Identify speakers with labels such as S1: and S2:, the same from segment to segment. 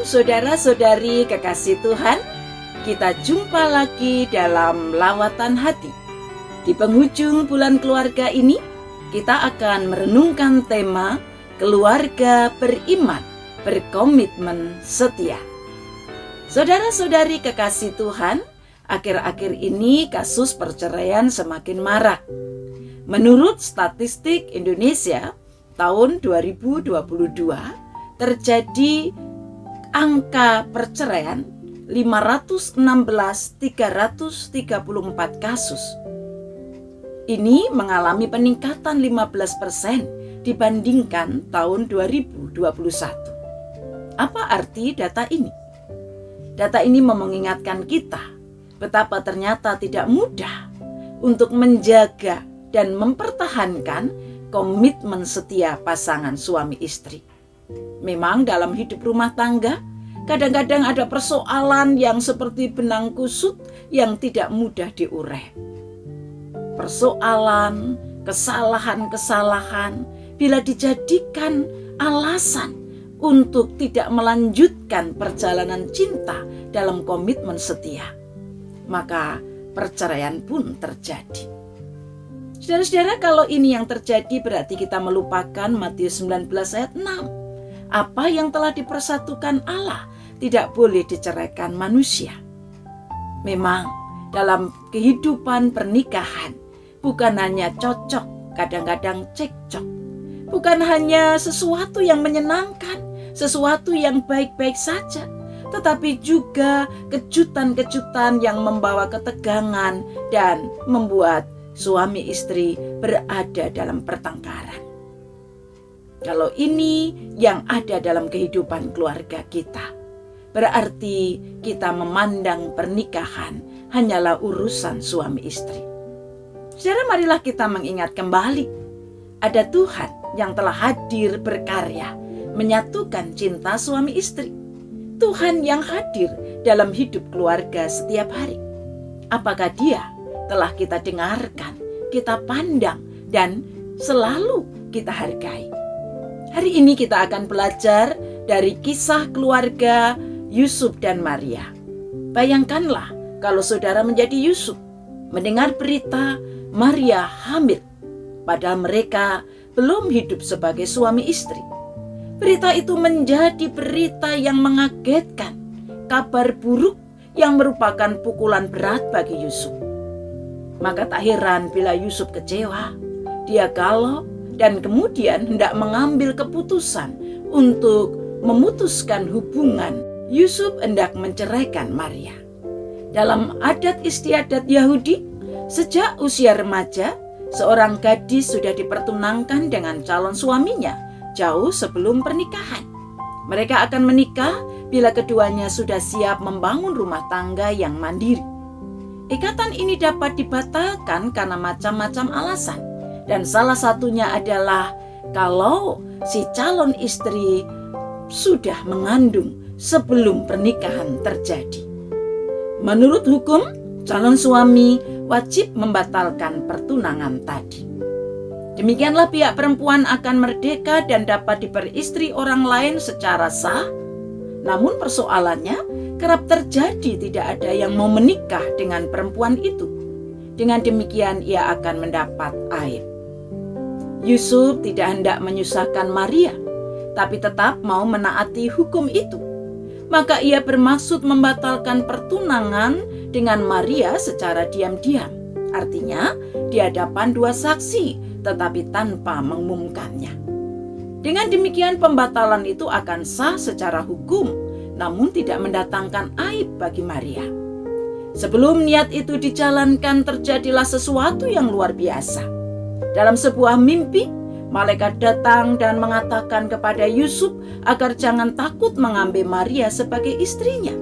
S1: saudara-saudari kekasih Tuhan. Kita jumpa lagi dalam Lawatan Hati. Di penghujung bulan keluarga ini, kita akan merenungkan tema keluarga beriman, berkomitmen setia. Saudara-saudari kekasih Tuhan, akhir-akhir ini kasus perceraian semakin marak. Menurut statistik Indonesia, tahun 2022 terjadi angka perceraian 516.334 kasus. Ini mengalami peningkatan 15% dibandingkan tahun 2021. Apa arti data ini? Data ini mengingatkan kita betapa ternyata tidak mudah untuk menjaga dan mempertahankan komitmen setia pasangan suami istri. Memang dalam hidup rumah tangga, kadang-kadang ada persoalan yang seperti benang kusut yang tidak mudah diurai. Persoalan, kesalahan-kesalahan bila dijadikan alasan untuk tidak melanjutkan perjalanan cinta dalam komitmen setia, maka perceraian pun terjadi. Saudara-saudara, kalau ini yang terjadi berarti kita melupakan Matius 19 ayat 6. Apa yang telah dipersatukan Allah tidak boleh diceraikan manusia. Memang dalam kehidupan pernikahan bukan hanya cocok, kadang-kadang cekcok. Bukan hanya sesuatu yang menyenangkan, sesuatu yang baik-baik saja, tetapi juga kejutan-kejutan yang membawa ketegangan dan membuat suami istri berada dalam pertengkaran. Kalau ini yang ada dalam kehidupan keluarga kita, berarti kita memandang pernikahan hanyalah urusan suami istri. Saudara, marilah kita mengingat kembali, ada Tuhan yang telah hadir berkarya, menyatukan cinta suami istri. Tuhan yang hadir dalam hidup keluarga setiap hari. Apakah Dia telah kita dengarkan, kita pandang, dan selalu kita hargai? Hari ini kita akan belajar dari kisah keluarga Yusuf dan Maria. Bayangkanlah kalau saudara menjadi Yusuf, mendengar berita Maria hamil, padahal mereka belum hidup sebagai suami istri. Berita itu menjadi berita yang mengagetkan, kabar buruk yang merupakan pukulan berat bagi Yusuf. Maka tak heran bila Yusuf kecewa, dia galau, dan kemudian hendak mengambil keputusan untuk memutuskan hubungan. Yusuf hendak menceraikan Maria. Dalam adat istiadat Yahudi, sejak usia remaja, seorang gadis sudah dipertunangkan dengan calon suaminya jauh sebelum pernikahan. Mereka akan menikah bila keduanya sudah siap membangun rumah tangga yang mandiri. Ikatan ini dapat dibatalkan karena macam-macam alasan. Dan salah satunya adalah kalau si calon istri sudah mengandung sebelum pernikahan terjadi. Menurut hukum, calon suami wajib membatalkan pertunangan tadi. Demikianlah pihak perempuan akan merdeka dan dapat diperistri orang lain secara sah. Namun persoalannya kerap terjadi tidak ada yang mau menikah dengan perempuan itu. Dengan demikian ia akan mendapat aib. Yusuf tidak hendak menyusahkan Maria, tapi tetap mau menaati hukum itu. Maka ia bermaksud membatalkan pertunangan dengan Maria secara diam-diam. Artinya di hadapan dua saksi, tetapi tanpa mengumumkannya. Dengan demikian pembatalan itu akan sah secara hukum, namun tidak mendatangkan aib bagi Maria. Sebelum niat itu dijalankan, terjadilah sesuatu yang luar biasa. Dalam sebuah mimpi, malaikat datang dan mengatakan kepada Yusuf agar jangan takut mengambil Maria sebagai istrinya.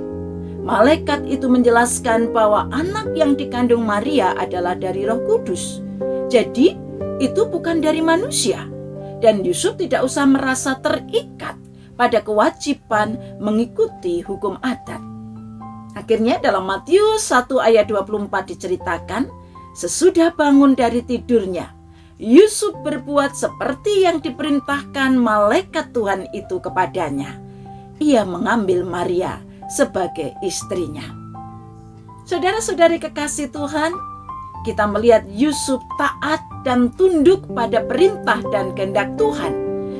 S1: Malaikat itu menjelaskan bahwa anak yang dikandung Maria adalah dari Roh Kudus. Jadi, itu bukan dari manusia. Dan Yusuf tidak usah merasa terikat pada kewajiban mengikuti hukum adat. Akhirnya dalam Matius 1 ayat 24 diceritakan, sesudah bangun dari tidurnya, Yusuf berbuat seperti yang diperintahkan malaikat Tuhan itu kepadanya. ia mengambil Maria sebagai istrinya. Saudara-saudari kekasih Tuhan, kita melihat Yusuf taat dan tunduk pada perintah dan kehendak Tuhan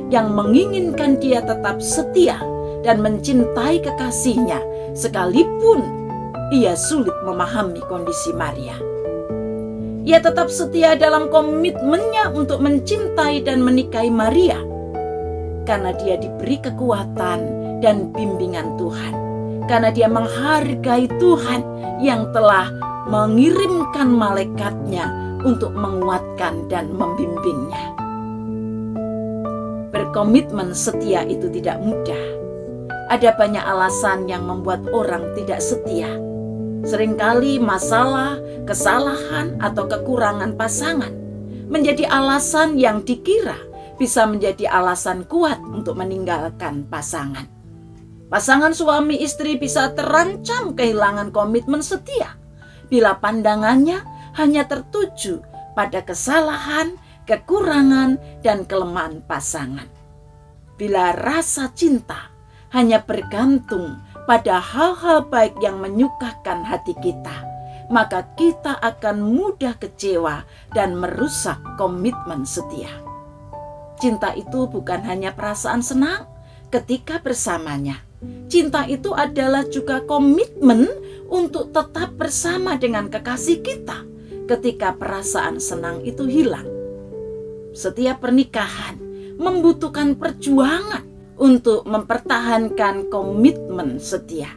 S1: yang menginginkan dia tetap setia dan mencintai kekasihnya sekalipun ia sulit memahami kondisi Maria. Ia tetap setia dalam komitmennya untuk mencintai dan menikahi Maria karena dia diberi kekuatan dan bimbingan Tuhan, karena dia menghargai Tuhan yang telah mengirimkan malaikatnya untuk menguatkan dan membimbingnya. Berkomitmen setia itu tidak mudah. Ada banyak alasan yang membuat orang tidak setia. Seringkali masalah, kesalahan, atau kekurangan pasangan menjadi alasan yang dikira bisa menjadi alasan kuat untuk meninggalkan pasangan. Pasangan suami istri bisa terancam kehilangan komitmen setia bila pandangannya hanya tertuju pada kesalahan, kekurangan, dan kelemahan pasangan. Bila rasa cinta hanya bergantung pada hal-hal baik yang menyukakan hati kita, maka kita akan mudah kecewa dan merusak komitmen setia. Cinta itu bukan hanya perasaan senang ketika bersamanya. Cinta itu adalah juga komitmen untuk tetap bersama dengan kekasih kita ketika perasaan senang itu hilang. Setiap pernikahan membutuhkan perjuangan untuk mempertahankan komitmen setia.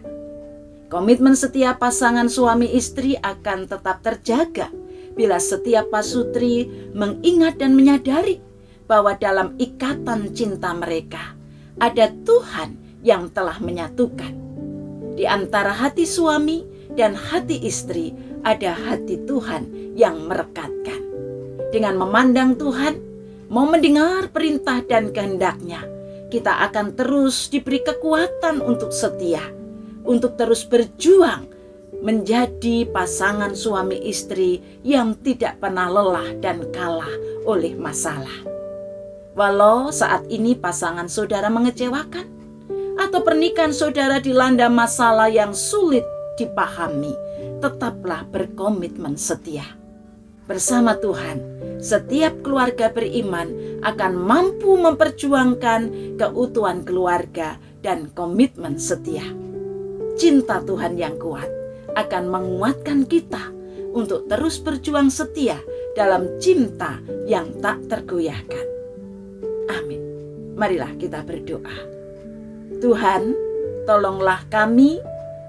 S1: Komitmen setia pasangan suami istri akan tetap terjaga bila setiap pasutri mengingat dan menyadari bahwa dalam ikatan cinta mereka ada Tuhan yang telah menyatukan. Di antara hati suami dan hati istri ada hati Tuhan yang merekatkan. Dengan memandang Tuhan, mau mendengar perintah dan kehendak-Nya, kita akan terus diberi kekuatan untuk setia, untuk terus berjuang menjadi pasangan suami istri yang tidak pernah lelah dan kalah oleh masalah. Walau saat ini pasangan saudara mengecewakan, atau pernikahan saudara dilanda masalah yang sulit dipahami, tetaplah berkomitmen setia. Bersama Tuhan, setiap keluarga beriman akan mampu memperjuangkan keutuhan keluarga dan komitmen setia. Cinta Tuhan yang kuat akan menguatkan kita untuk terus berjuang setia dalam cinta yang tak tergoyahkan. Amin. Marilah kita berdoa. Tuhan, tolonglah kami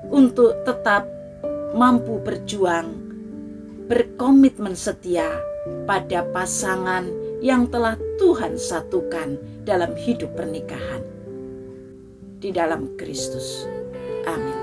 S1: untuk tetap mampu berjuang, berkomitmen setia pada pasangan yang telah Tuhan satukan dalam hidup pernikahan. Di dalam Kristus. Amin.